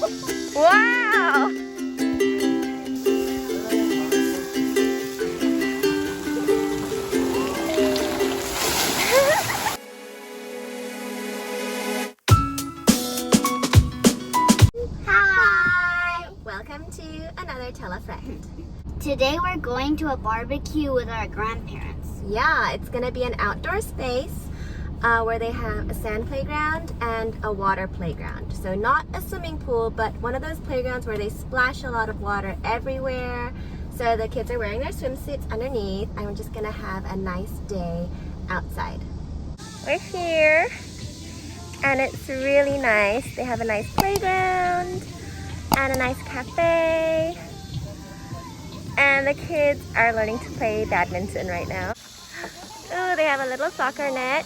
Wow! Hi! Welcome to another Tell a Friend. Today we're going to a barbecue with our grandparents. Yeah, it's gonna be an outdoor space where they have a sand playground and a water playground. So not a swimming pool, but one of those playgrounds where they splash a lot of water everywhere. So the kids are wearing their swimsuits underneath, and we're just gonna have a nice day outside. We're here, and it's really nice. They have a nice playground and a nice cafe. And the kids are learning to play badminton right now. Oh, they have a little soccer net.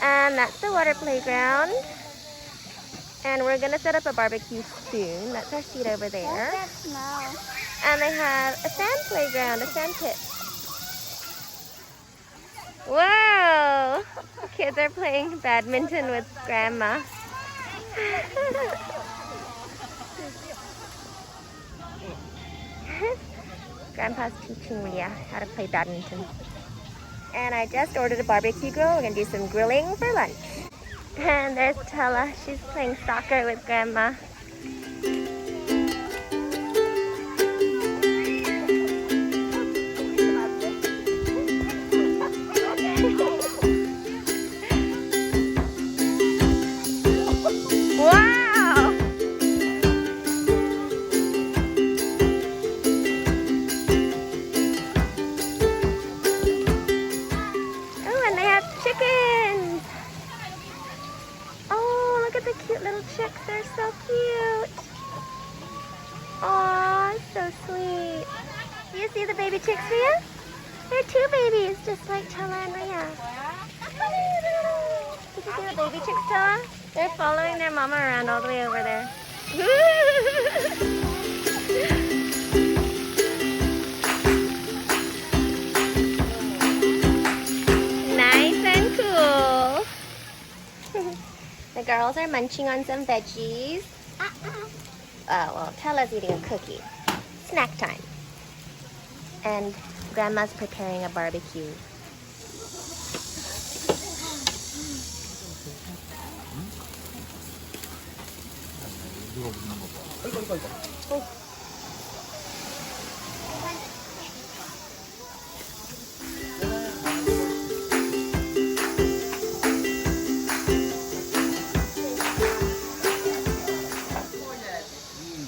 And that's the water playground. And we're gonna set up a barbecue soon. That's our seat over there. What's that smell? And they have a sand playground, a sand pit. Whoa! Kids are playing badminton with Grandma. Grandpa's teaching Ria how to play badminton. And I just ordered a barbecue grill. We're gonna do some grilling for lunch. And there's Tella. She's playing soccer with Grandma. Wow! Oh, and they have chickens. Oh, look at the cute little chicks. They're so cute. Oh, so sweet. Do you see the baby chicks, Ria? They're two babies, just like Tella and Ria. Did you see the baby chicks, Tella? They're following their mama around all the way over there. Nice and cool. The girls are munching on some veggies. Oh, well, Tella's eating a cookie. Snack time. And Grandma's preparing a barbecue.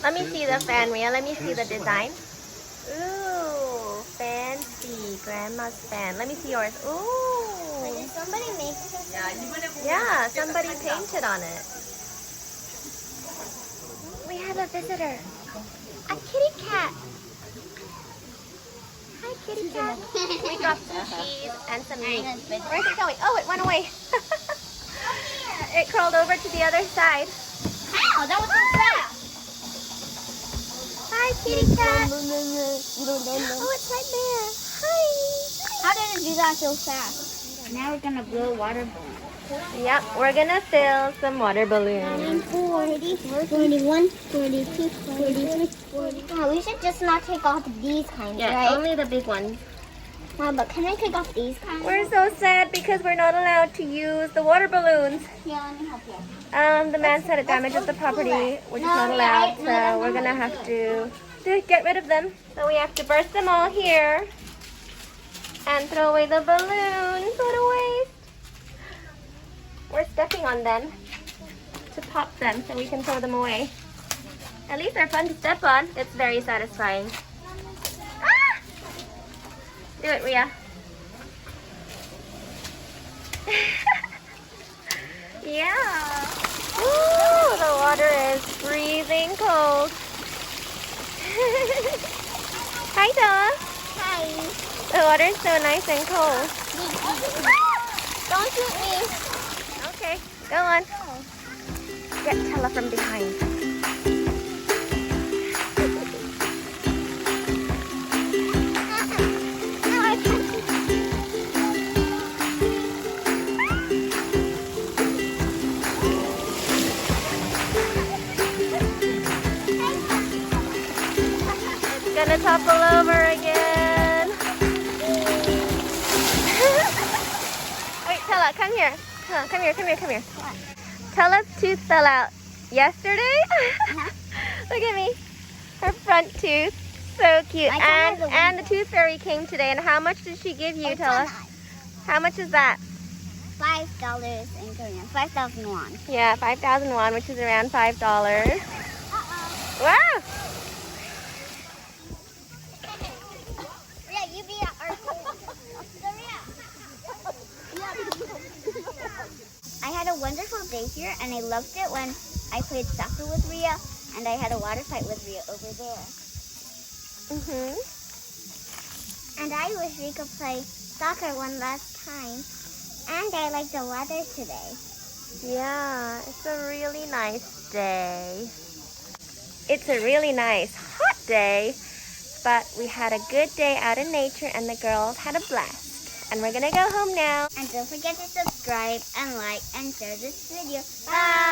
Let me see the fan, Ria. Let me see the design. Ooh, fancy. Grandma's fan. Let me see yours. Ooh. Did somebody make this? Yeah, somebody painted on it. We have a visitor. A kitty cat. Hi, kitty cat. We dropped some cheese and some meat. Where's it going? Oh, it went away. It crawled over to the other side. Ow, that was so fast! Hi, kitty cat. Oh, it's right there. Hi. How did it do that so fast? Now we're gonna blow water balloons. Yep, we're gonna fill some water balloons. 40, 41, 42, 43, 44. Oh, we should just not take off these kinds, Yeah, right? only the big ones. Mom, but can I take off these kinds? We're so sad because we're not allowed to use the water balloons. Yeah, let me help you. The man said it damages the property. We're just not allowed, so we're gonna have to get rid of them. So we have to burst them all here and throw away the balloons. What a waste. We're stepping on them to pop them so we can throw them away. At least they're fun to step on. It's very satisfying. Ah! Do it, Ria. Yeah. Ooh, the water is freezing cold. Hi, Tella. Hi. The water's so nice and cold. Don't shoot me. Okay, go on. Get Tella from behind. No, I can't. gonna topple over again. Wait, Tella, come here. Come here. Tella's tooth fell out yesterday. Look at me. Her front tooth. So cute. And the tooth fairy came today. And how much did she give you, Tella? How much is that? $5 in Korean. 5,000 won. Yeah, 5,000 won, which is around $5. Wow! Yeah, you be our I had a wonderful day here, and I loved it when I played soccer with Ria, and I had a water fight with Ria over there. And I wish we could play soccer one last time. And I like the weather today. Yeah, it's a really nice day. It's a really nice hot day, but we had a good day out in nature and the girls had a blast. And we're gonna go home now. And don't forget to subscribe and like and share this video. Bye!